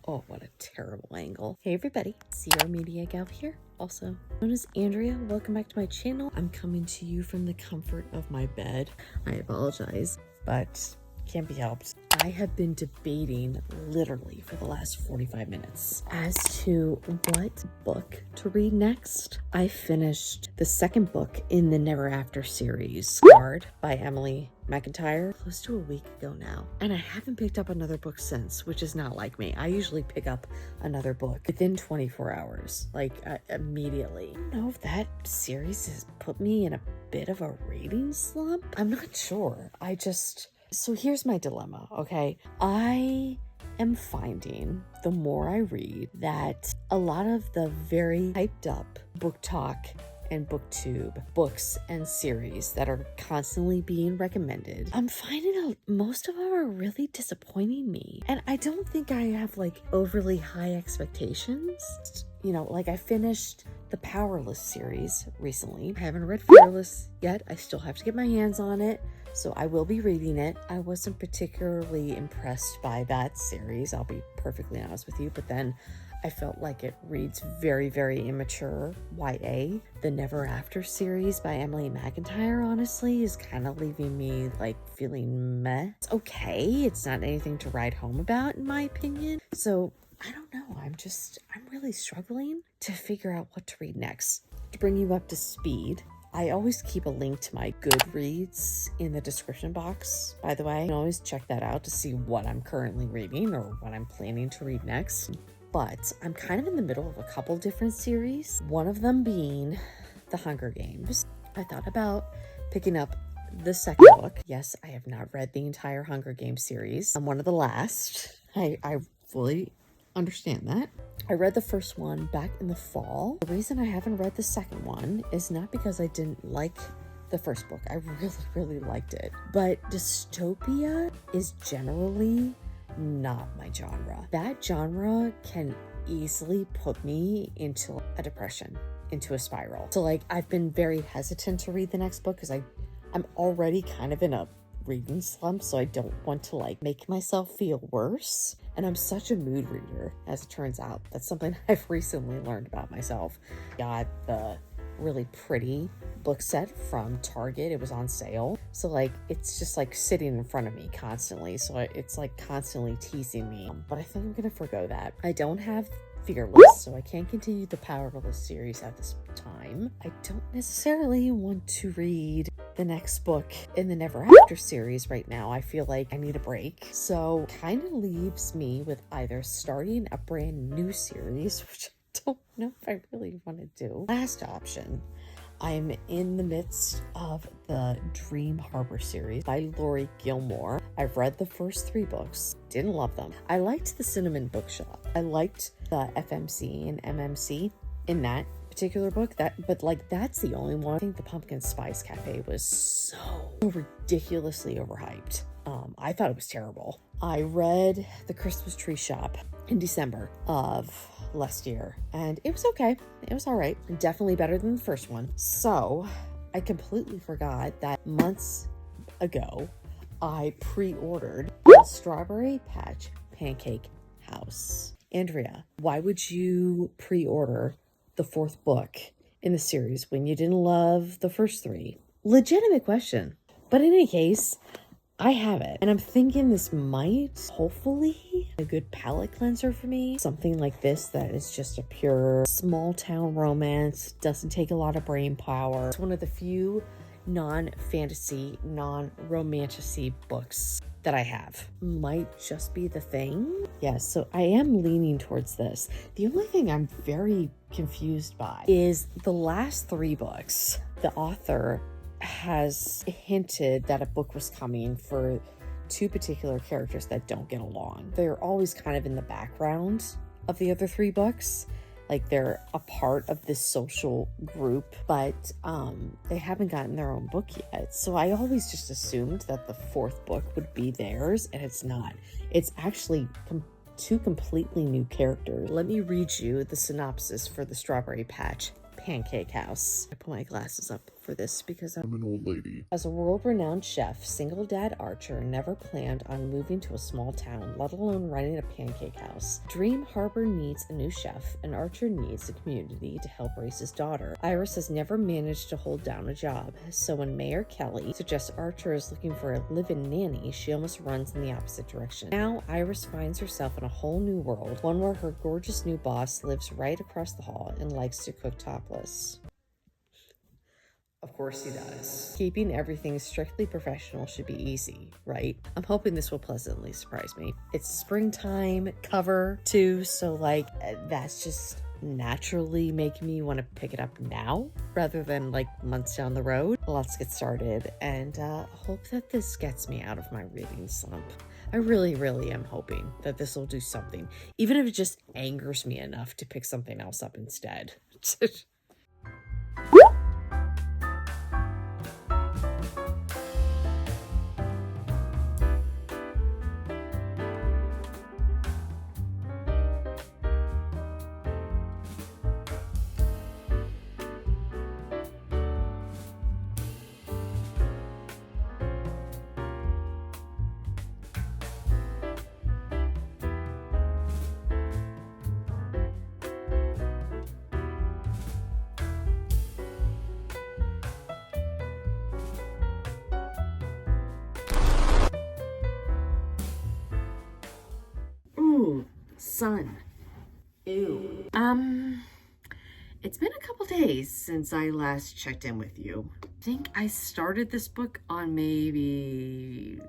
Oh, what a terrible angle. Hey everybody, Sierra Media Gal here, also known as Andrea. Welcome back to my channel. I'm coming to you from the comfort of my bed. I apologize, but can't be helped. I have been debating literally for the last 45 minutes as to what book to read next. I finished the second book in the Never After series, Scarred by Emily McIntyre, close to a week ago now. And I haven't picked up another book since, which is not like me. I usually pick up another book within 24 hours, like immediately. I don't know if that series has put me in a bit of a reading slump. I'm not sure. So here's my dilemma, okay? I am finding, the more I read, that a lot of the very hyped up booktok and booktube books and series that are constantly being recommended, I'm finding most of them are really disappointing me. And I don't think I have like overly high expectations. You know, like I finished the Powerless series recently. I haven't read Fearless yet. I still have to get my hands on it, so I will be reading it. I wasn't particularly impressed by that series, I'll be perfectly honest with you, but then I felt like it reads very, very immature YA. The Never After series by Emily McIntyre, honestly, is kind of leaving me like feeling meh. It's okay. It's not anything to write home about, in my opinion. So I don't know. I'm really struggling to figure out what to read next. To bring you up to speed, I always keep a link to my Goodreads in the description box, by the way. You can always check that out to see what I'm currently reading or what I'm planning to read next. But I'm kind of in the middle of a couple different series, one of them being The Hunger Games. I thought about picking up the second book. Yes, I have not read the entire Hunger Games series. I'm one of the last. I fully understand that. I read the first one back in the fall. The reason I haven't read the second one is not because I didn't like the first book. I really, really liked it. But dystopia is generally not my genre. That genre can easily put me into a depression, into a spiral. So like I've been very hesitant to read the next book because I'm already kind of in a reading slump, so I don't want to like make myself feel worse. And I'm such a mood reader, as it turns out. That's something I've recently learned about myself. Got the really pretty book set from Target. It was on sale. So like, it's just like sitting in front of me constantly. So it's like constantly teasing me. But I think I'm gonna forgo that. I don't have Fearless, so I can't continue the Powerless series at this time. I don't necessarily want to read the next book in the Never After series right now. I feel like I need a break. So kind of leaves me with either starting a brand new series, which I don't know if I really want to do. Last option, I'm in the midst of the Dream Harbor series by Laurie Gilmore. I've read the first 3 books, didn't love them. I liked the Cinnamon Bookshop. I liked the FMC and MMC in that particular book, but like that's the only one. I think the Pumpkin Spice Cafe was so ridiculously overhyped. I thought it was terrible. I read The Christmas Tree Shop in December of last year, and it was okay. It was all right. Definitely better than the first one. So I completely forgot that months ago, I pre-ordered the Strawberry Patch Pancake House. Andrea, why would you pre-order the 4th book in the series when you didn't love the first 3? Legitimate question. But in any case, I have it. And I'm thinking this might, hopefully, a good palate cleanser for me. Something like this that is just a pure small town romance, doesn't take a lot of brain power. It's one of the few non-fantasy, non-romantasy books that I have. Might just be the thing. Yes, so I am leaning towards this. The only thing I'm very confused by is the last 3 books. The author has hinted that a book was coming for 2 particular characters that don't get along. They're always kind of in the background of the other 3 books. Like they're a part of this social group, but they haven't gotten their own book yet. So I always just assumed that the 4th book would be theirs, and it's not. It's actually 2 completely new characters. Let me read you the synopsis for the Strawberry Patch Pancake House. I put my glasses up for this because I'm an old lady. As a world-renowned chef, single dad Archer never planned on moving to a small town, let alone running a pancake house. Dream Harbor needs a new chef, and Archer needs a community to help raise his daughter. Iris has never managed to hold down a job, so when Mayor Kelly suggests Archer is looking for a live-in nanny, she almost runs in the opposite direction. Now, Iris finds herself in a whole new world, one where her gorgeous new boss lives right across the hall and likes to cook topless. Of course he does. Keeping everything strictly professional should be easy, right? I'm hoping this will pleasantly surprise me. It's springtime cover too, so like that's just naturally making me want to pick it up now rather than like months down the road. Let's get started and hope that this gets me out of my reading slump. I really, really am hoping that this will do something, even if it just angers me enough to pick something else up instead. Ooh, sun. Ew. It's been a couple days since I last checked in with you. I think I started this book on maybe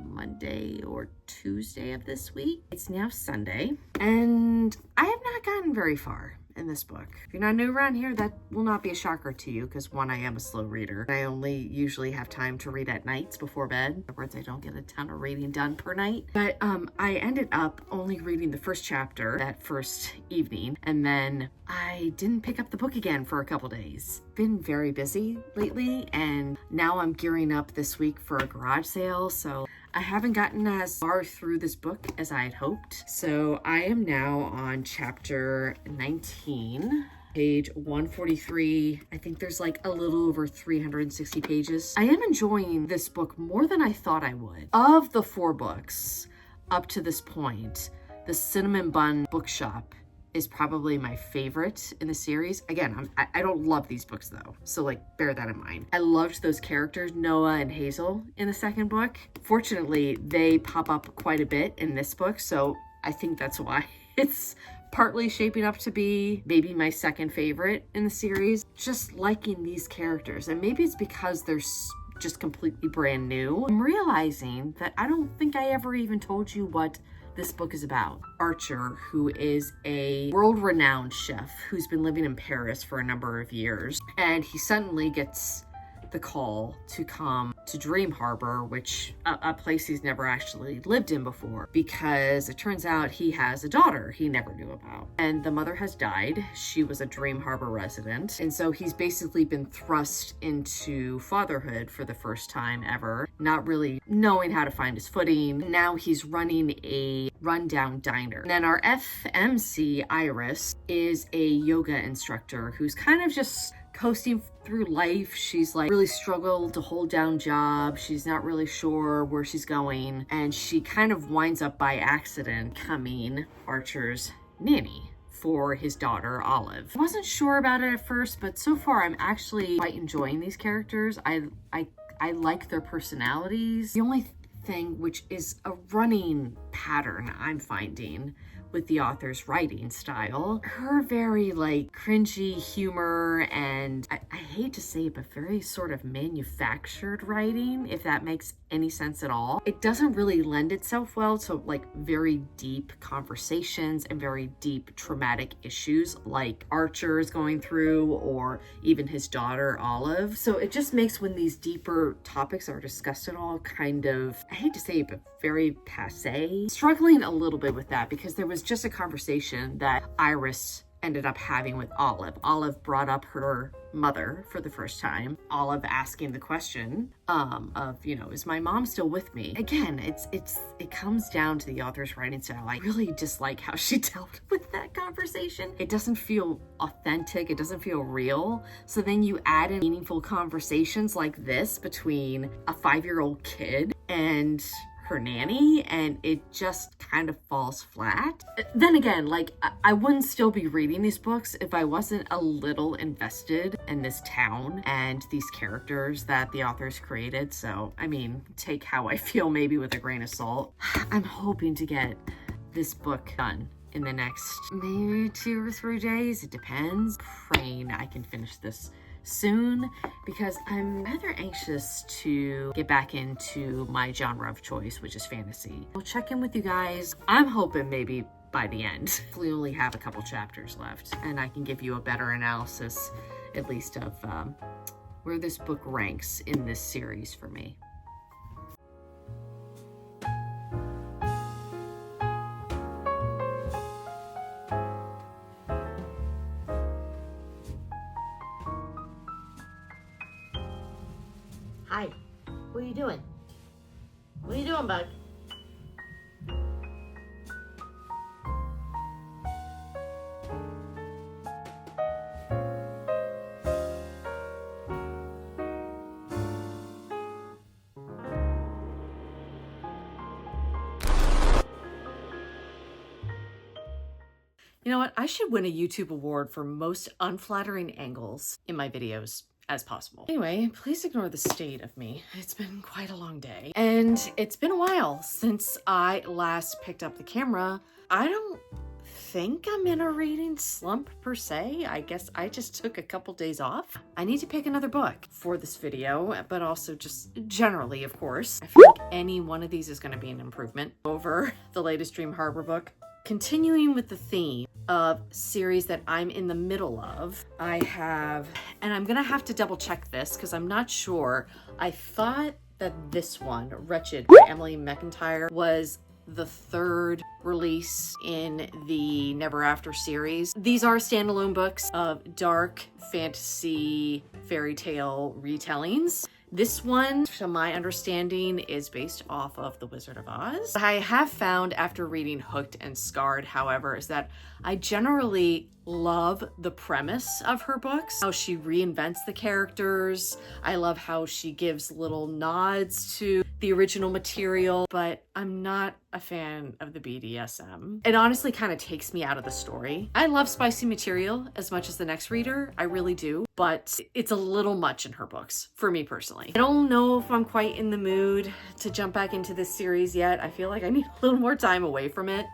Monday or Tuesday of this week. It's now Sunday, and I have not gotten very far in this book. If you're not new around here, that will not be a shocker to you because one, I am a slow reader. I only usually have time to read at nights before bed. In other words, I don't get a ton of reading done per night. But I ended up only reading the first chapter that first evening, and then I didn't pick up the book again for a couple days. Been very busy lately, and now I'm gearing up this week for a garage sale, so I haven't gotten as far through this book as I had hoped. So I am now on chapter 19, page 143. I think there's like a little over 360 pages. I am enjoying this book more than I thought I would. Of the 4 books up to this point, the Cinnamon Bun Bookshop is probably my favorite in the series. Again, I don't love these books though, so like bear that in mind. I loved those characters, Noah and Hazel, in the second book. Fortunately, they pop up quite a bit in this book, so I think that's why it's partly shaping up to be maybe my second favorite in the series. Just liking these characters, and maybe it's because they're just completely brand new. I'm realizing that I don't think I ever even told you what this book is about. Archer, who is a world-renowned chef who's been living in Paris for a number of years, and he suddenly gets the call to come to Dream Harbor, which a place he's never actually lived in before, because it turns out he has a daughter he never knew about, and the mother has died. She was a Dream Harbor resident, and so he's basically been thrust into fatherhood for the first time ever, not really knowing how to find his footing. Now he's running a rundown diner. And then our FMC Iris is a yoga instructor who's kind of just coasting through life. She's like really struggled to hold down job. She's not really sure where she's going, and she kind of winds up by accident becoming Archer's nanny for his daughter Olive. I wasn't sure about it at first, but so far I'm actually quite enjoying these characters. I like their personalities. The only thing, which is a running pattern I'm finding with the author's writing style, her very like cringy humor, and I hate to say it, but very sort of manufactured writing, if that makes any sense at all. It doesn't really lend itself well to like very deep conversations and very deep traumatic issues like Archer is going through, or even his daughter Olive. So it just makes when these deeper topics are discussed at all kind of, I hate to say it, but very passé. Struggling a little bit with that because there was just a conversation that Iris ended up having with Olive. Olive brought up her mother for the first time. Olive asking the question of, you know, is my mom still with me? Again, it comes down to the author's writing style. I really dislike how she dealt with that conversation. It doesn't feel authentic. It doesn't feel real. So then you add in meaningful conversations like this between a 5-year-old kid and her nanny, and it just kind of falls flat. Then again, like, I wouldn't still be reading these books if I wasn't a little invested in this town and these characters that the authors created. So, I mean, take how I feel maybe with a grain of salt. I'm hoping to get this book done in the next maybe 2 or 3 days. It depends. Praying I can finish this soon, because I'm rather anxious to get back into my genre of choice, which is fantasy. I'll check in with you guys. I'm hoping maybe by the end. We only have a couple chapters left, and I can give you a better analysis, at least of where this book ranks in this series for me. Hi, what are you doing? What are you doing, bug? You know what? I should win a YouTube award for most unflattering angles in my videos as possible. Anyway, please ignore the state of me. It's been quite a long day, and it's been a while since I last picked up the camera. I don't think I'm in a reading slump per se. I guess I just took a couple days off. I need to pick another book for this video, but also just generally, of course. I feel like any one of these is going to be an improvement over the latest Dream Harbor book. Continuing with the theme of series that I'm in the middle of, I have, and I'm gonna have to double check this because I'm not sure. I thought that this one, Wretched by Emily McIntyre, was the 3rd release in the Neverafter series. These are standalone books of dark fantasy fairy tale retellings. This one, to my understanding, is based off of The Wizard of Oz. What I have found after reading Hooked and Scarred, however, is that I generally love the premise of her books, how she reinvents the characters. I love how she gives little nods to the original material, but I'm not a fan of the BDSM. It honestly kind of takes me out of the story. I love spicy material as much as the next reader, I really do, but it's a little much in her books for me personally. I don't know if I'm quite in the mood to jump back into this series yet. I feel like I need a little more time away from it.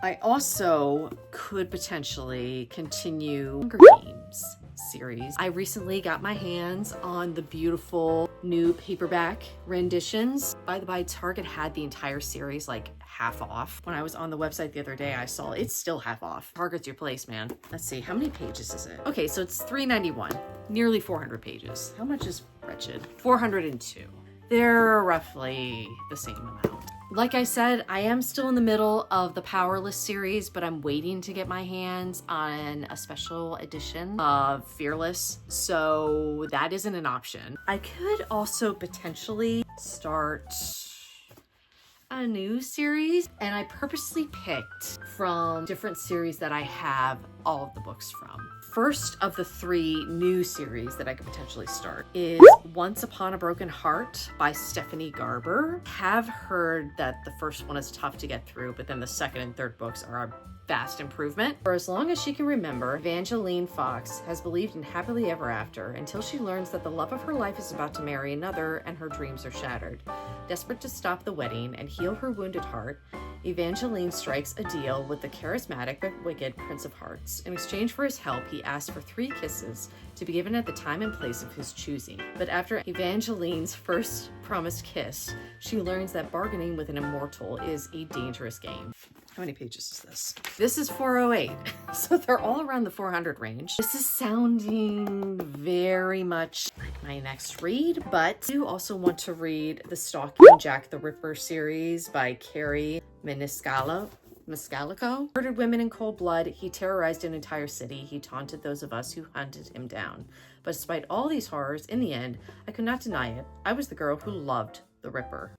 I also could potentially continue Hunger Games series. I recently got my hands on the beautiful new paperback renditions. By the by, Target had the entire series like half off. When I was on the website the other day, I saw it's still half off. Target's your place, man. Let's see, how many pages is it? Okay, so it's $3.91, nearly 400 pages. How much is Wretched? 402. They're roughly the same amount. Like I said, I am still in the middle of the Powerless series, but I'm waiting to get my hands on a special edition of Fearless, so that isn't an option. I could also potentially start a new series, and I purposely picked from different series that I have all of the books from. First of the 3 new series that I could potentially start is Once Upon a Broken Heart by Stephaniegarber. Have heard that the first one is tough to get through, but then the second and third books are a vast improvement. For as long as she can remember, Evangeline Fox has believed in happily ever after until she learns that the love of her life is about to marry another and her dreams are shattered. Desperate to stop the wedding and heal her wounded heart, Evangeline strikes a deal with the charismatic but wicked Prince of Hearts. In exchange for his help, he asks for 3 kisses to be given at the time and place of his choosing. But after Evangeline's first promised kiss, she learns that bargaining with an immortal is a dangerous game. How many pages is this? This is 408, so they're all around the 400 range. This is sounding very much like my next read, but I do also want to read the Stalking Jack the Ripper series by Carrie Maniscalco. Mascalico murdered women in cold blood. He terrorized an entire city. He taunted those of us who hunted him down. But despite all these horrors, in the end, I could not deny it. I was the girl who loved the Ripper.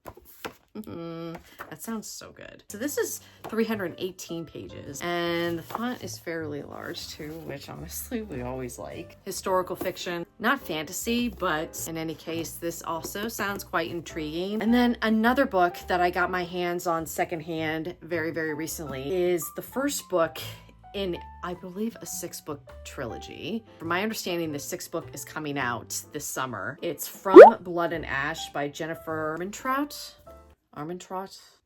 That sounds so good. So this is 318 pages and the font is fairly large too, which honestly we always like. Historical fiction, not fantasy, but in any case, this also sounds quite intriguing. And then another book that I got my hands on secondhand very, very recently is the first book in, I believe, a 6-book trilogy. From my understanding, the 6th book is coming out this summer. It's From Blood and Ash by Jennifer Armentrout.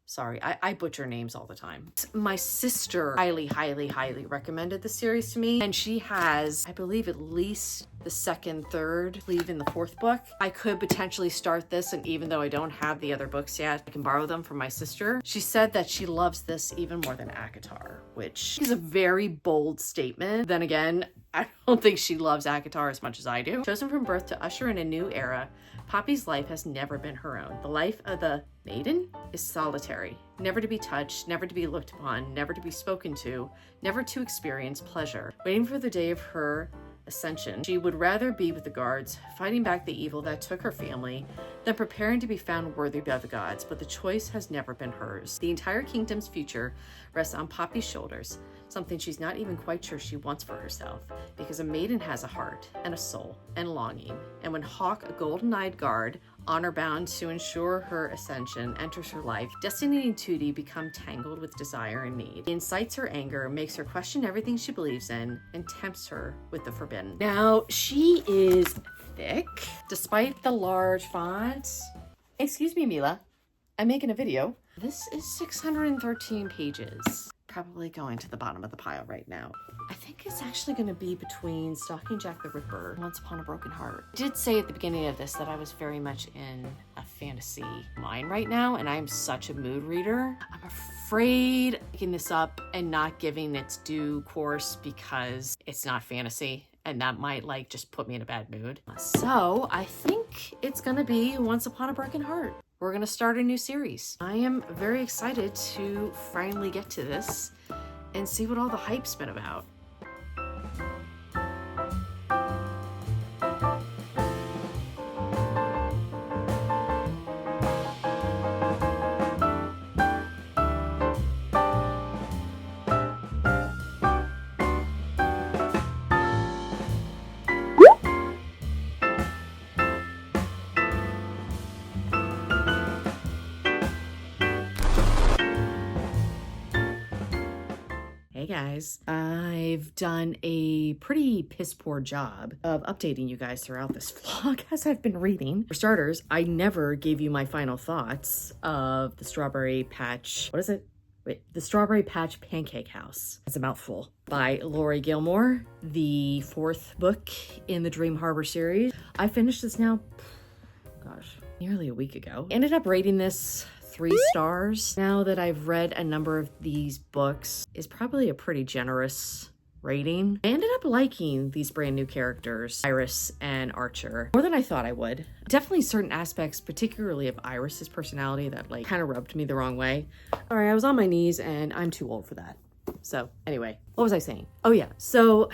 Sorry, I butcher names all the time. My sister highly, highly, highly recommended the series to me, and she has, I believe, at least the 2nd, 3rd, I believe in the 4th book. I could potentially start this, and even though I don't have the other books yet, I can borrow them from my sister. She said that she loves this even more than ACOTAR, which is a very bold statement. Then again, I don't think she loves ACOTAR as much as I do. Chosen from birth to usher in a new era, Poppy's life has never been her own. The life of the maiden is solitary, never to be touched, never to be looked upon, never to be spoken to, never to experience pleasure. Waiting for the day of her ascension, she would rather be with the guards, fighting back the evil that took her family, than preparing to be found worthy by the gods, but the choice has never been hers. The entire kingdom's future rests on Poppy's shoulders, something she's not even quite sure she wants for herself, because a maiden has a heart and a soul and longing, and when Hawk, a golden-eyed guard, honor-bound to ensure her ascension, enters her life, Destiny and Tootie become tangled with desire and need. He incites her anger, makes her question everything she believes in, and tempts her with the forbidden. Now, she is thick, despite the large font. Excuse me, Mila. I'm making a video. This is 613 pages. Probably going to the bottom of the pile right now. I think it's actually going to be between Stalking Jack the Ripper and Once Upon a Broken Heart. I did say at the beginning of this that I was very much in a fantasy mind right now, and I'm such a mood reader. I'm afraid picking this up and not giving its due course because it's not fantasy, and that might like just put me in a bad mood. So I think it's going to be Once Upon a Broken Heart. We're going to start a new series. I am very excited to finally get to this and see what all the hype's been about. Hey guys, I've done a pretty piss poor job of updating you guys throughout this vlog as I've been reading. For starters, I never gave you my final thoughts of the Strawberry Patch, what is it? Wait, the Strawberry Patch Pancake House. It's a mouthful. By Laurie Gilmore, the 4th book in the Dream Harbor series. I finished this now, gosh, nearly a week ago. Ended up rating this 3 stars. Now that I've read a number of these books, is probably a pretty generous rating. I ended up liking these brand new characters, Iris and Archer, more than I thought I would. Definitely certain aspects, particularly of Iris's personality, that like kind of rubbed me the wrong way. All right, I was on my knees and I'm too old for that. So anyway, what was I saying? Oh yeah, so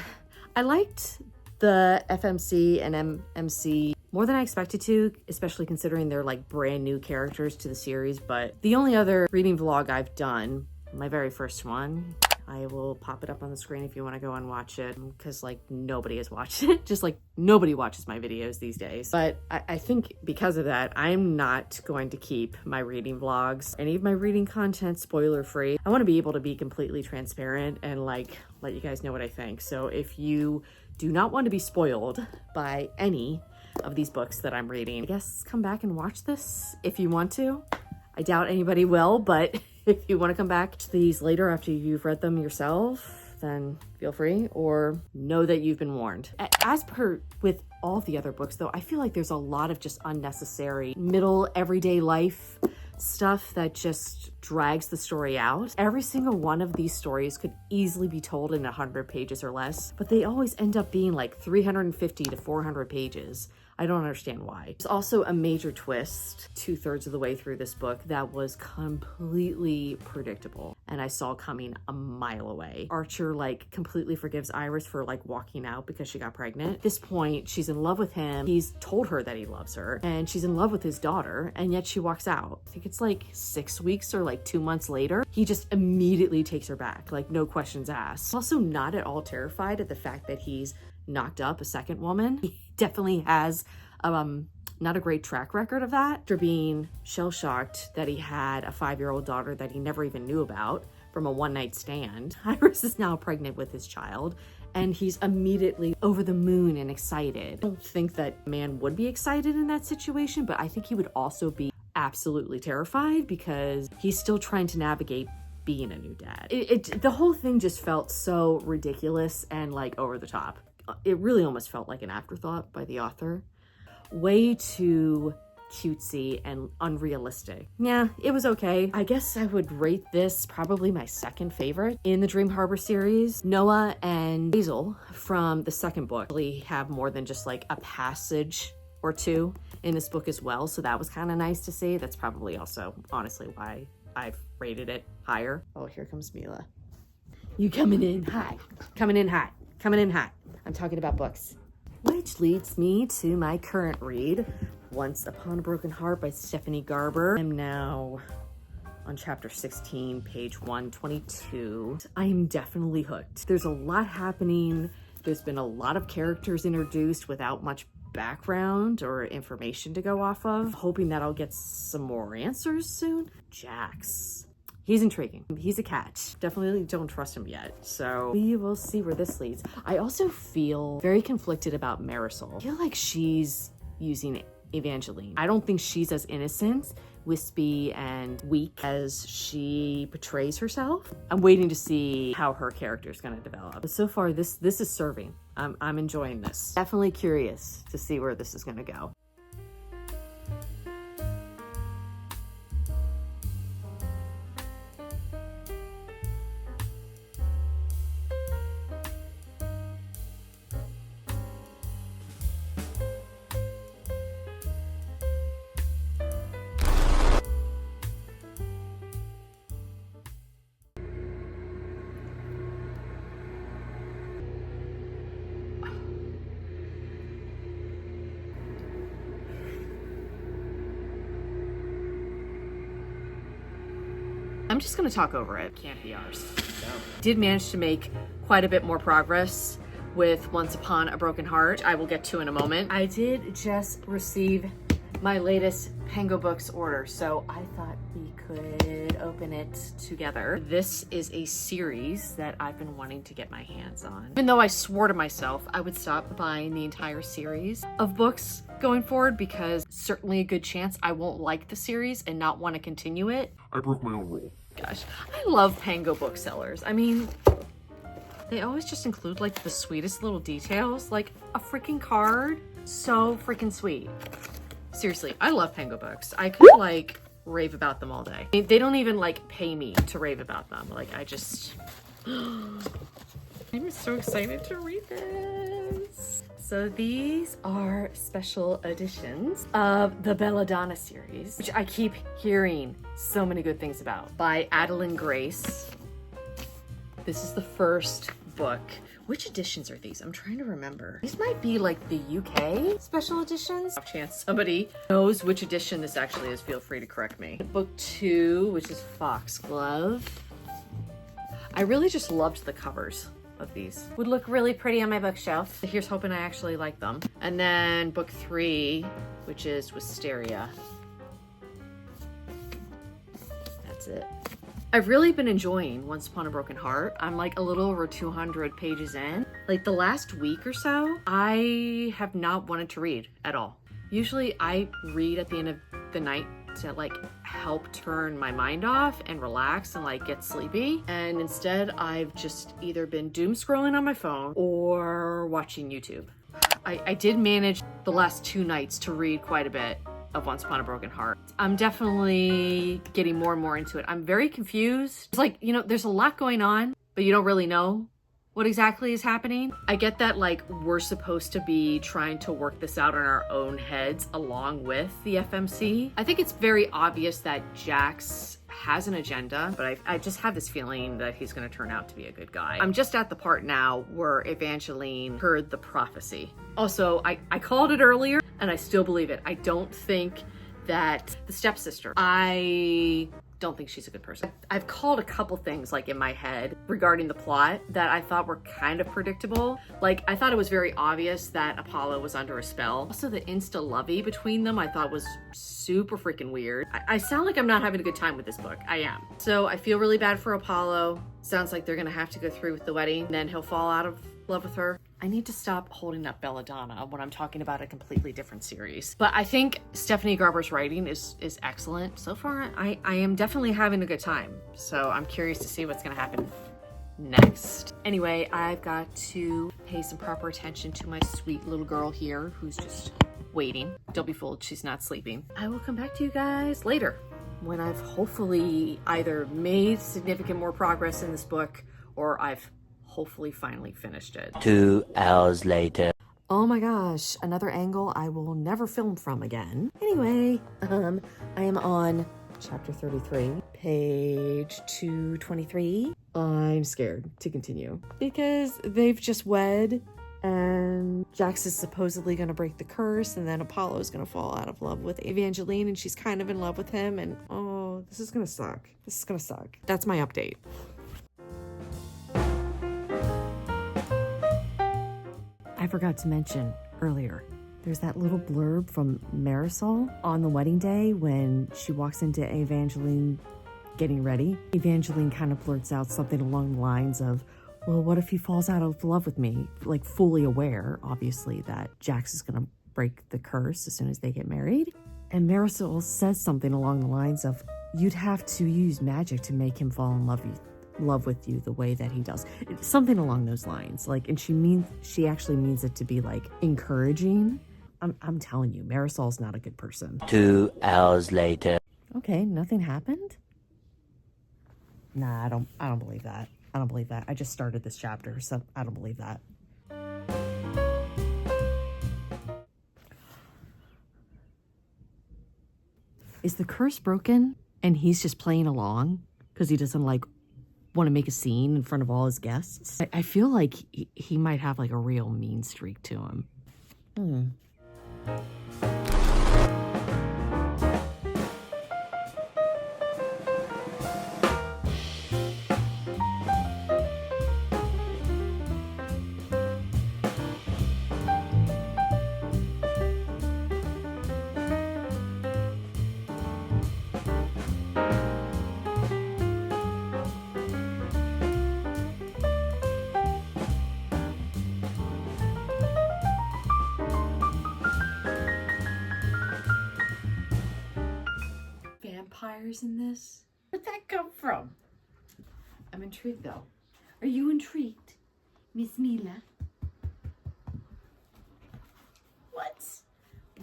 I liked the FMC and MMC more than I expected to, especially considering they're like brand new characters to the series. But the only other reading vlog I've done, my very first one, I will pop it up on the screen if you want to go and watch it, because like nobody has watched it. Just like nobody watches my videos these days. But I think because of that, I'm not going to keep my reading vlogs, any of my reading content spoiler free. I want to be able to be completely transparent and like let you guys know what I think. So if you do not want to be spoiled by any of these books that I'm reading, I guess come back and watch this if you want to. I doubt anybody will, but if you want to come back to these later after you've read them yourself, then feel free, or know that you've been warned. As per with all the other books though, I feel like there's a lot of just unnecessary middle everyday life stuff that just drags the story out. Every single one of these stories could easily be told in 100 pages or less, but they always end up being like 350 to 400 pages. I don't understand why. There's also a major twist 2/3 of the way through this book that was completely predictable and I saw coming a mile away. Archer like completely forgives Iris for like walking out because she got pregnant. At this point, she's in love with him. He's told her that he loves her and she's in love with his daughter, and yet she walks out. I think it's like 6 weeks or like 2 months later. He just immediately takes her back, like no questions asked. Also not at all terrified at the fact that he's knocked up a second woman. He definitely has not a great track record of that, after being shell-shocked that he had a 5-year-old daughter that he never even knew about from a one-night stand. Iris is now pregnant with his child, and he's immediately over the moon and excited. I don't think that man would be excited in that situation, but I think he would also be absolutely terrified because he's still trying to navigate being a new dad. The whole thing just felt so ridiculous and like over the top. It really almost felt like an afterthought by the author. Way too cutesy and unrealistic. Yeah, it was okay. I guess I would rate this probably my second favorite in the Dream Harbor series. Noah and Hazel from the second book really have more than just like a passage or two in this book as well, so that was kind of nice to see. That's probably also honestly why I've rated it higher. Oh, here comes Mila. You coming in hot. Coming in hot. Coming in hot. I'm talking about books. Which leads me to my current read, Once Upon a Broken Heart by Stephaniegarber. I'm now on chapter 16, page 122. I am definitely hooked. There's a lot happening. There's been a lot of characters introduced without much background or information to go off of. Hoping that I'll get some more answers soon. Jax. He's intriguing. He's a catch. Definitely don't trust him yet. So we will see where this leads. I also feel very conflicted about Marisol. I feel like she's using Evangeline. I don't think she's as innocent, wispy, and weak as she portrays herself. I'm waiting to see how her character is going to develop. But so far, this is serving. I'm enjoying this. Definitely curious to see where this is going to go. I'm just gonna talk over it. Can't be ours. So. Did manage to make quite a bit more progress with Once Upon a Broken Heart. I will get to in a moment. I did just receive my latest Pango Books order, so I thought we could open it together. This is a series that I've been wanting to get my hands on. Even though I swore to myself I would stop buying the entire series of books going forward, because certainly a good chance I won't like the series and not want to continue it. I broke my own rule. Gosh, I love Pango booksellers. I mean, they always just include like the sweetest little details, like a freaking card. So freaking sweet. Seriously, I love Pango books. I could like rave about them all day. They don't even like pay me to rave about them. Like I just, I'm so excited to read this. So these are special editions of the Belladonna series, which I keep hearing so many good things about, by Adeline Grace. This is the first book. Which editions are these? I'm trying to remember. These might be like the UK special editions. Off chance somebody knows which edition this actually is, feel free to correct me. Book 2, which is Foxglove. I really just loved the covers of these. Would look really pretty on my bookshelf. Here's hoping I actually like them. And then book 3, which is Wisteria. That's it. I've really been enjoying Once Upon a Broken Heart. I'm like a little over 200 pages in. Like the last week or so, I have not wanted to read at all. Usually I read at the end of the night to like help turn my mind off and relax and like get sleepy. And instead I've just either been doom scrolling on my phone or watching YouTube. I did manage the last 2 nights to read quite a bit of Once Upon a Broken Heart. I'm definitely getting more and more into it. I'm very confused. It's like, you know, there's a lot going on, but you don't really know what exactly is happening. I get that like we're supposed to be trying to work this out in our own heads along with the FMC. I think it's very obvious that Jax has an agenda, but I just have this feeling that he's going to turn out to be a good guy. I'm just at the part now where Evangeline heard the prophecy. Also, I called it earlier and I still believe it. I don't think that the stepsister, I don't think she's a good person. I've called a couple things like in my head regarding the plot that I thought were kind of predictable. Like I thought it was very obvious that Apollo was under a spell. Also the insta-lovey between them I thought was super freaking weird. I sound like I'm not having a good time with this book. I am. So I feel really bad for Apollo. Sounds like they're gonna have to go through with the wedding, then he'll fall out of love with her. I need to stop holding up Belladonna when I'm talking about a completely different series. But I think Stephaniegarber's writing is excellent. So far, I am definitely having a good time. So I'm curious to see what's gonna happen next. Anyway, I've got to pay some proper attention to my sweet little girl here who's just waiting. Don't be fooled, she's not sleeping. I will come back to you guys later when I've hopefully either made significant more progress in this book or I've hopefully finally finished it. 2 hours later. Oh my gosh, another angle I will never film from again. Anyway, I am on chapter 33, page 223. I'm scared to continue because they've just wed and Jax is supposedly going to break the curse and then Apollo is going to fall out of love with Evangeline and she's kind of in love with him and oh, this is going to suck. This is going to suck. That's my update. I forgot to mention earlier, there's that little blurb from Marisol on the wedding day when she walks into Evangeline getting ready. Evangeline kind of blurts out something along the lines of, well, what if he falls out of love with me? Like fully aware, obviously, that Jax is going to break the curse as soon as they get married. And Marisol says something along the lines of, you'd have to use magic to make him fall in love with you the way that he does. Something along those lines. Like, and she actually means it to be like encouraging. I'm telling you, Marisol's not a good person. 2 hours later. Okay, nothing happened? Nah, I don't believe that. I don't believe that. I just started this chapter, so I don't believe that. Is the curse broken and he's just playing along because he doesn't like want to make a scene in front of all his guests? I feel like he might have like a real mean streak to him. Vampires in this? Where'd that come from? I'm intrigued though. Are you intrigued, Miss Mila? What?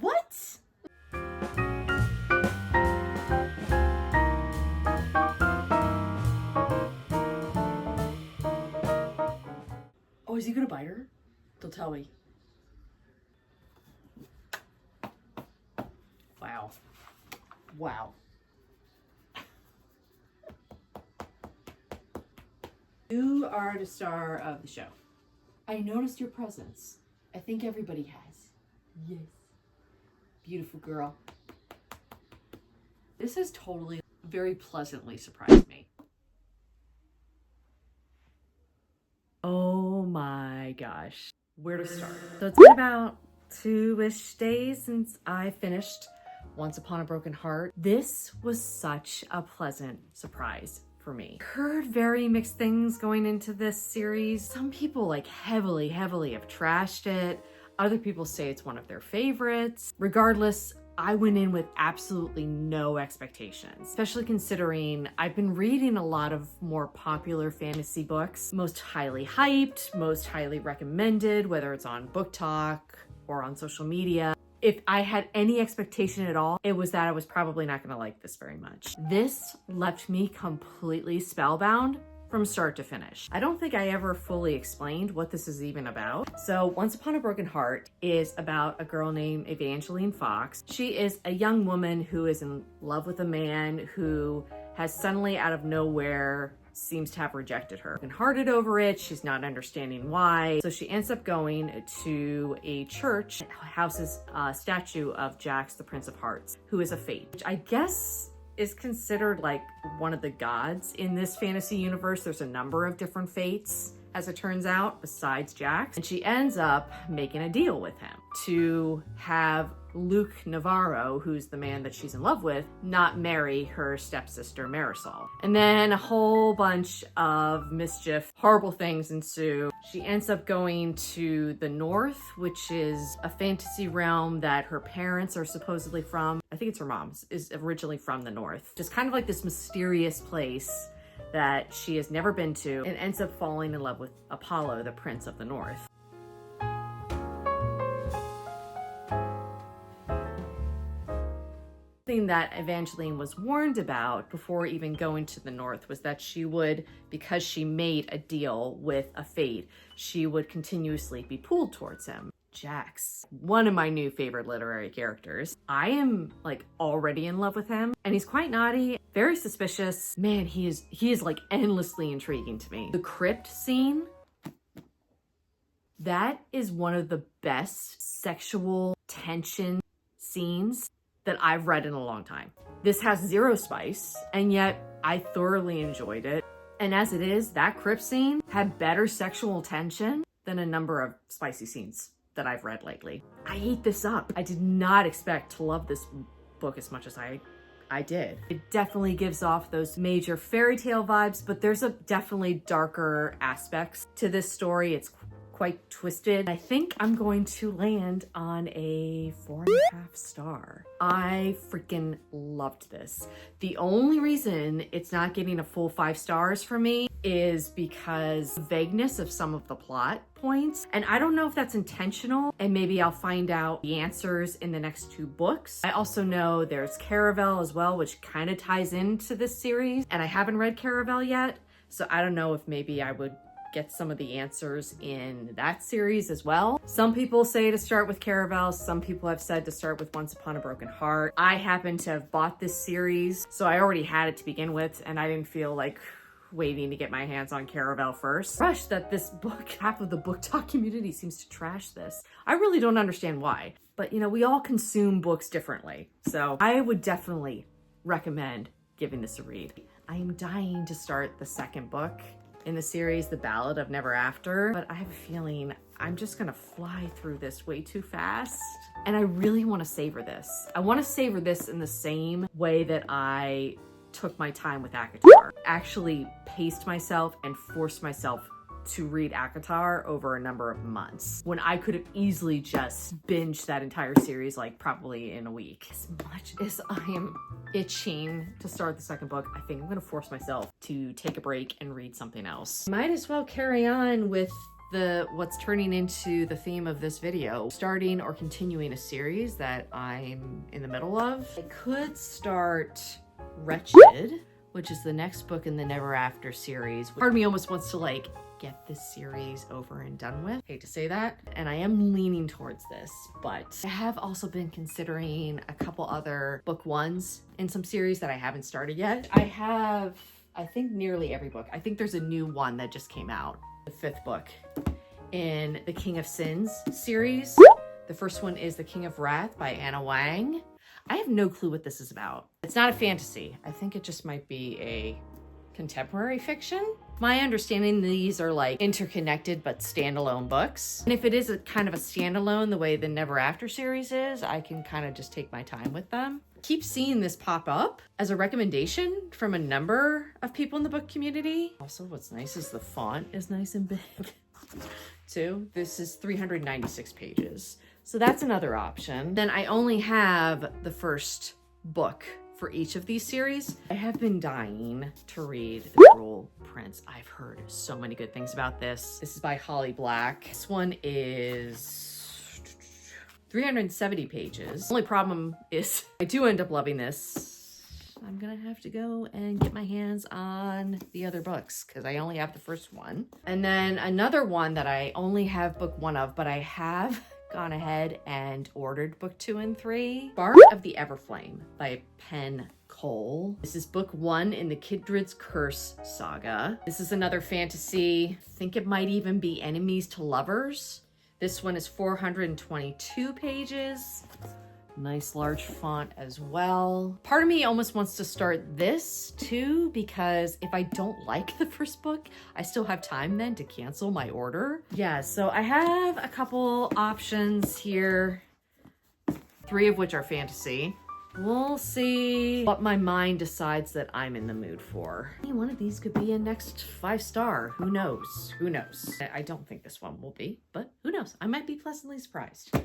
What? Oh, is he gonna bite her? Don't tell me. Wow. Wow. You are the star of the show. I noticed your presence. I think everybody has. Yes. Beautiful girl. This has totally, very pleasantly surprised me. Oh my gosh. Where to start? So it's been about 2-ish days since I finished Once Upon a Broken Heart. This was such a pleasant surprise for me. Heard very mixed things going into this series. Some people like heavily have trashed it. Other people say it's one of their favorites. Regardless, I went in with absolutely no expectations, especially considering I've been reading a lot of more popular fantasy books, most highly hyped, most highly recommended, whether it's on booktok or on social media. If I had any expectation at all, it was that I was probably not gonna like this very much. This left me completely spellbound from start to finish. I don't think I ever fully explained what this is even about. So Once Upon a Broken Heart is about a girl named Evangeline Fox. She is a young woman who is in love with a man who has suddenly out of nowhere seems to have rejected her. Hearted over it, she's not understanding why. So she ends up going to a church that houses a statue of Jax, the Prince of Hearts, who is a fate, which I guess is considered like one of the gods in this fantasy universe. There's a number of different fates, as it turns out, besides Jax. And she ends up making a deal with him to have Luke Navarro, who's the man that she's in love with, not marry her stepsister Marisol. And then a whole bunch of mischief, horrible things ensue. She ends up going to the North, which is a fantasy realm that her parents are supposedly from. I think it's her mom's, is originally from the North. Just kind of like this mysterious place that she has never been to, and ends up falling in love with Apollo, the Prince of the North. Thing that Evangeline was warned about before even going to the North was that she would, because she made a deal with a fate, she would continuously be pulled towards him. Jax, one of my new favorite literary characters. I am like already in love with him, and he's quite naughty, very suspicious. Man, he is like endlessly intriguing to me. The crypt scene, that is one of the best sexual tension scenes that I've read in a long time. This has zero spice, and yet I thoroughly enjoyed it. And as it is, that crypt scene had better sexual tension than a number of spicy scenes that I've read lately. I ate this up. I did not expect to love this book as much as I did. It definitely gives off those major fairy tale vibes, but there's a definitely darker aspects to this story. It's quite twisted. I think I'm going to land on a 4.5 star. I freaking loved this. The only reason it's not getting a full 5 stars for me is because vagueness of some of the plot points. And I don't know if that's intentional, and maybe I'll find out the answers in the next 2 books. I also know there's Caravel as well, which kind of ties into this series, and I haven't read Caravel yet. So I don't know if maybe I would get some of the answers in that series as well. Some people say to start with Caravel. Some people have said to start with Once Upon a Broken Heart. I happen to have bought this series, so I already had it to begin with, and I didn't feel like waiting to get my hands on Caravel first. Rush that this book, half of the booktok community seems to trash this. I really don't understand why, but you know, we all consume books differently. So I would definitely recommend giving this a read. I am dying to start the second book in the series, The Ballad of Never After, but I have a feeling I'm just gonna fly through this way too fast. And I really wanna savor this. I wanna savor this in the same way that I took my time with ACOTAR. Actually paced myself and forced myself to read ACOTAR over a number of months, when I could have easily just binged that entire series like probably in a week. As much as I am itching to start the second book, I think I'm gonna force myself to take a break and read something else. Might as well carry on with what's turning into the theme of this video, starting or continuing a series that I'm in the middle of. I could start Wretched, which is the next book in the Never After series. Part of me almost wants to like get this series over and done with. Hate to say that. And I am leaning towards this, but I have also been considering a couple other book ones in some series that I haven't started yet. I have, I think, nearly every book. I think there's a new one that just came out, the 5th book in the King of Sins series. The first one is The King of Wrath by Anna Wang. I have no clue what this is about. It's not a fantasy. I think it just might be a contemporary fiction. My understanding, these are like interconnected but standalone books. And if it is a kind of a standalone, the way the Never After series is, I can kind of just take my time with them. Keep seeing this pop up as a recommendation from a number of people in the book community. Also, what's nice is the font is nice and big too. This is 396 pages. So that's another option. Then I only have the first book for each of these series. I have been dying to read The Cruel Prince. I've heard so many good things about this. This is by Holly Black. This one is 370 pages. The only problem is I do end up loving this I'm gonna have to go and get my hands on the other books because I only have the first one. And then another one that I only have book 1 of, but I have gone ahead and ordered book 2 and 3. Bark of the Everflame by Penn Cole. This is book 1 in the Kindred's Curse saga. This is another fantasy. I think it might even be enemies to lovers. This one is 422 pages. Nice large font as well. Part of me almost wants to start this too, because if I don't like the first book, I still have time then to cancel my order. Yeah, so I have a couple options here, 3 of which are fantasy. We'll see what my mind decides that I'm in the mood for. Any one of these could be a next 5-star. Who knows? Who knows? I don't think this one will be, but who knows? I might be pleasantly surprised.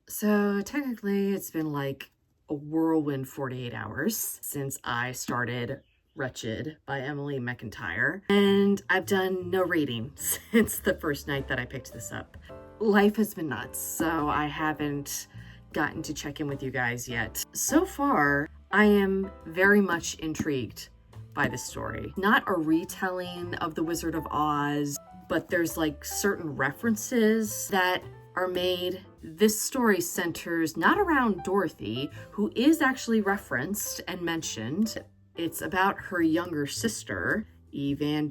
So technically it's been like a whirlwind 48 hours since I started Wretched by Emily McIntyre, and I've done no reading since the first night that I picked this up. Life has been nuts, so I haven't gotten to check in with you guys yet. So far, I am very much intrigued by this story. Not a retelling of The Wizard of Oz, but there's like certain references that are made. This story centers not around Dorothy, who is actually referenced and mentioned. It's about her younger sister, I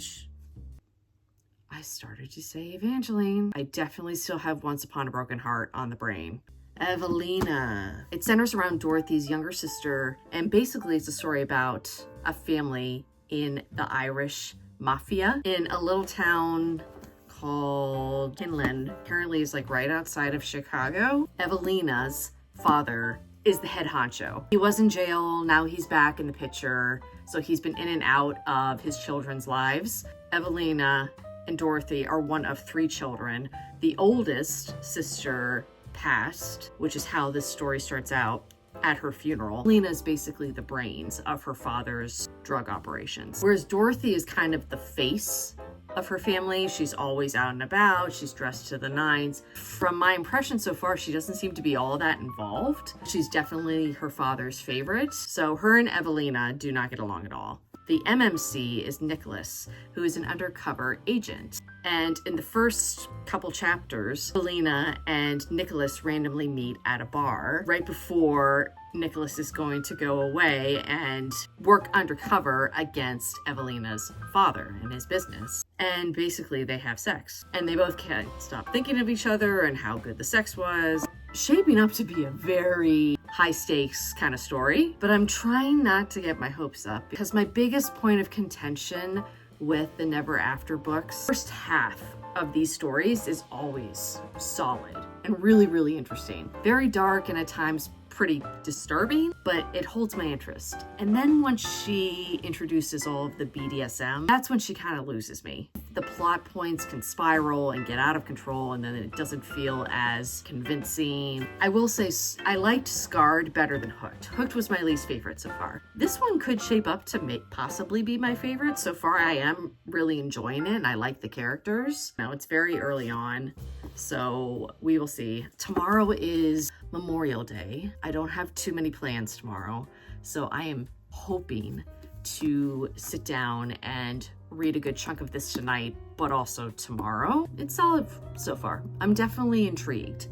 started to say Evangeline. I definitely still have Once Upon a Broken Heart on the brain. Evelina. It centers around Dorothy's younger sister, and basically it's a story about a family in the Irish mafia in a little town called Kinland. Apparently is like right outside of Chicago. Evelina's father is the head honcho. He was in jail, now he's back in the picture, so he's been in and out of his children's lives. Evelina and Dorothy are one of 3 children. The oldest sister passed, which is how this story starts out, at her funeral. Evelina is basically the brains of her father's drug operations, whereas Dorothy is kind of the face of her family. She's always out and about. She's dressed to the nines. From my impression so far, she doesn't seem to be all that involved. She's definitely her father's favorite. So her and Evelina do not get along at all. The MMC is Nicholas, who is an undercover agent. And in the first couple chapters, Evelina and Nicholas randomly meet at a bar right before Nicholas is going to go away and work undercover against Evelina's father in his business. And basically they have sex. And they both can't stop thinking of each other and how good the sex was. Shaping up to be a very high stakes kind of story, but I'm trying not to get my hopes up because my biggest point of contention with the Never After books, first half of these stories is always solid and really, really interesting. Very dark and at times pretty disturbing, but it holds my interest. And then once she introduces all of the BDSM, that's when she kind of loses me. The plot points can spiral and get out of control, and then it doesn't feel as convincing. I will say I liked Scarred better than Hooked. Hooked was my least favorite so far. This one could shape up to possibly be my favorite. So far I am really enjoying it and I like the characters. Now it's very early on, so we will see. Tomorrow is Memorial Day. I don't have too many plans tomorrow, so I am hoping to sit down and read a good chunk of this tonight, but also tomorrow. It's solid so far. I'm definitely intrigued.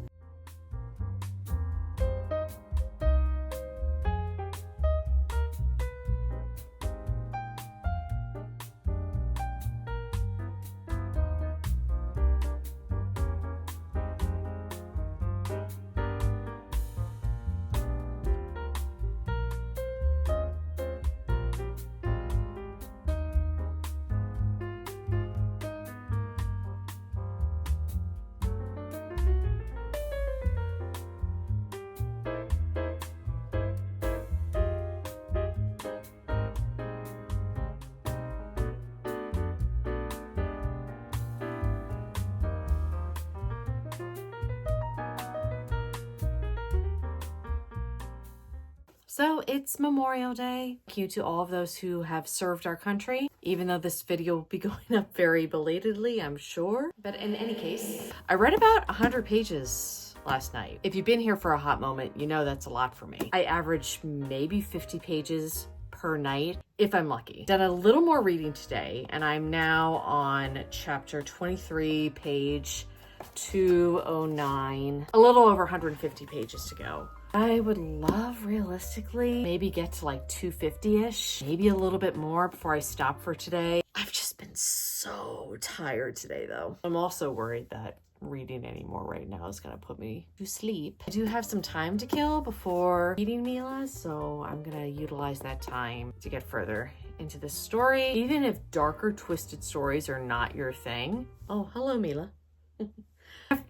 So it's Memorial Day. Thank you to all of those who have served our country, even though this video will be going up very belatedly, I'm sure. But in any case, I read about 100 pages last night. If you've been here for a hot moment, you know that's a lot for me. I average maybe 50 pages per night, if I'm lucky. Done a little more reading today, and I'm now on chapter 23, page 209. A little over 150 pages to go. I would love, realistically, maybe get to like 250-ish, maybe a little bit more before I stop for today. I've just been so tired today, though. I'm also worried that reading anymore right now is gonna put me to sleep. I do have some time to kill before eating Mila, so I'm gonna utilize that time to get further into the story. Even if darker, twisted stories are not your thing. Oh, hello, Mila.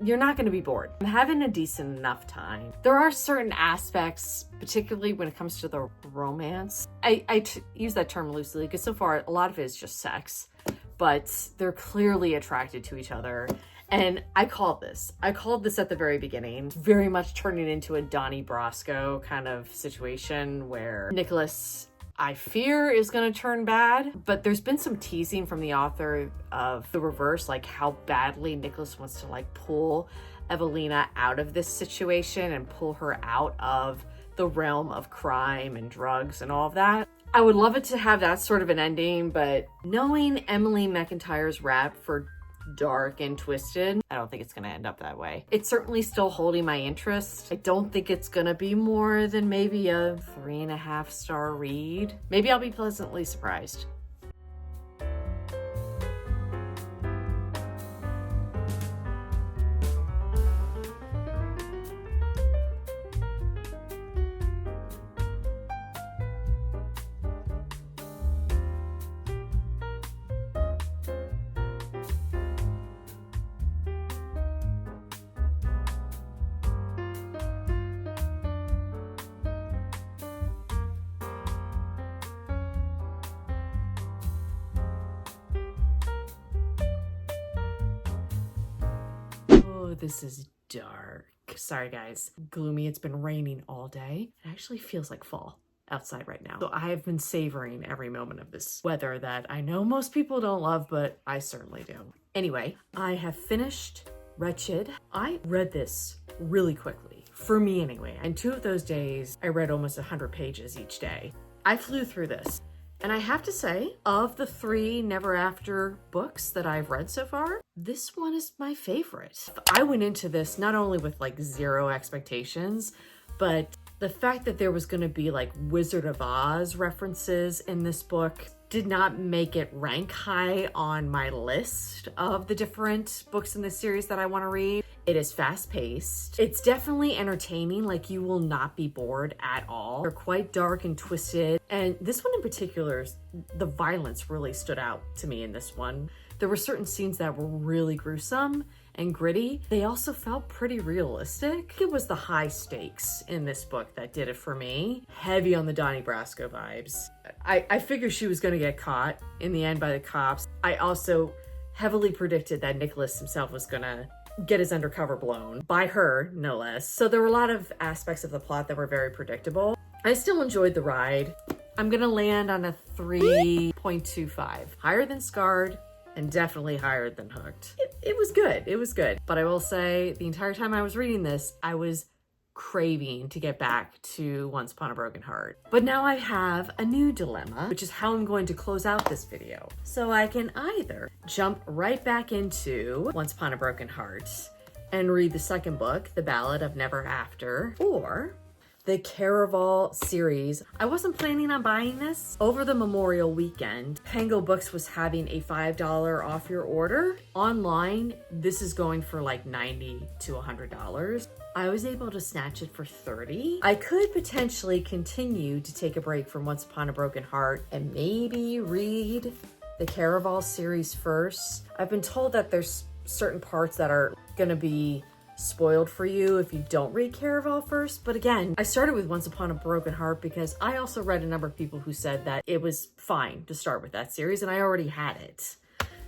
You're not going to be bored. I'm having a decent enough time. There are certain aspects, particularly when it comes to the romance. I use that term loosely because so far a lot of it is just sex, but they're clearly attracted to each other. And I called this at the very beginning, very much turning into a Donnie Brasco kind of situation where Nicholas, I fear, is going to turn bad, but there's been some teasing from the author of the reverse, like how badly Nicholas wants to like pull Evelina out of this situation and pull her out of the realm of crime and drugs and all of that. I would love it to have that sort of an ending, but knowing Emily McIntyre's rap for dark and twisted, I don't think it's gonna end up that way. It's certainly still holding my interest. I don't think it's gonna be more than maybe a 3.5-star read. Maybe I'll be pleasantly surprised. This is dark. Sorry guys, gloomy. It's been raining all day. It actually feels like fall outside right now. So I have been savoring every moment of this weather that I know most people don't love, but I certainly do. Anyway, I have finished Wretched. I read this really quickly, for me anyway. And 2 of those days, I read almost 100 pages each day. I flew through this. And I have to say, of the 3 Never After books that I've read so far, this one is my favorite. I went into this not only with like 0 expectations, but the fact that there was going to be like Wizard of Oz references in this book did not make it rank high on my list of the different books in this series that I want to read. It is fast-paced. It's definitely entertaining, like you will not be bored at all. They're quite dark and twisted. And this one in particular, the violence really stood out to me in this one. There were certain scenes that were really gruesome and gritty. They also felt pretty realistic. It was the high stakes in this book that did it for me. Heavy on the Donnie Brasco vibes. I figured she was gonna get caught in the end by the cops. I also heavily predicted that Nicholas himself was gonna get his undercover blown by her, no less. So there were a lot of aspects of the plot that were very predictable. I still enjoyed the ride. I'm gonna land on a 3.25. Higher than Scarred and definitely higher than Hooked. It was good, it was good. But I will say the entire time I was reading this, I was craving to get back to Once Upon a Broken Heart. But now I have a new dilemma, which is how I'm going to close out this video. So I can either jump right back into Once Upon a Broken Heart and read the second book, The Ballad of Never After, or the Caraval series. I wasn't planning on buying this. Over the Memorial weekend, Pango Books was having a $5 off your order. Online, this is going for like $90 to $100. I was able to snatch it for $30. I could potentially continue to take a break from Once Upon a Broken Heart and maybe read the Caraval series first. I've been told that there's certain parts that are gonna be spoiled for you if you don't read Caraval first. But again, I started with Once Upon a Broken Heart because I also read a number of people who said that it was fine to start with that series and I already had it.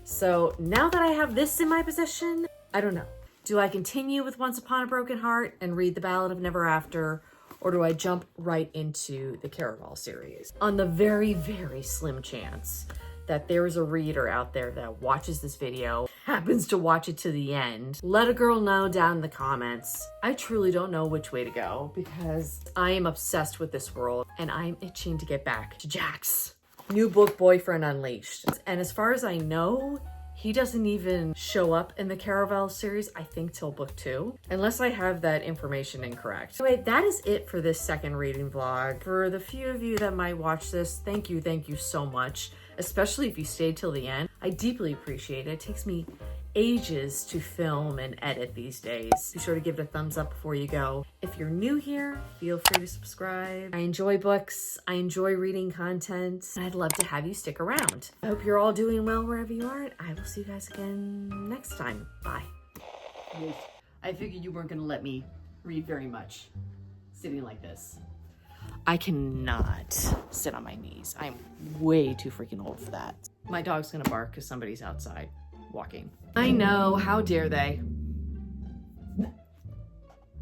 So now that I have this in my possession, I don't know. Do I continue with Once Upon a Broken Heart and read The Ballad of Never After, or do I jump right into the Caraval series? On the very, very slim chance that there is a reader out there that watches this video, happens to watch it to the end, let a girl know down in the comments. I truly don't know which way to go because I am obsessed with this world and I'm itching to get back to Jack's new book, Boyfriend Unleashed. And as far as I know, he doesn't even show up in the Caraval series, I think, till book 2, unless I have that information incorrect. Anyway, that is it for this second reading vlog. For the few of you that might watch this, thank you so much, especially if you stayed till the end. I deeply appreciate it. It takes me ages to film and edit these days. Be sure to give it a thumbs up before you go. If you're new here, feel free to subscribe. I enjoy books, I enjoy reading content, and I'd love to have you stick around. I hope you're all doing well wherever you are, and I will see you guys again next time. Bye. I figured you weren't gonna let me read very much sitting like this. I cannot sit on my knees. I'm way too freaking old for that. My dog's gonna bark because somebody's outside walking. I know, how dare they?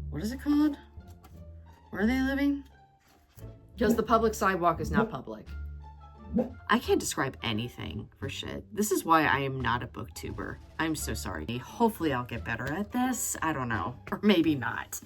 What is it called? Where are they living? Because the public sidewalk is not public. I can't describe anything for shit. This is why I am not a booktuber. I'm so sorry. Hopefully I'll get better at this. I don't know. Or maybe not.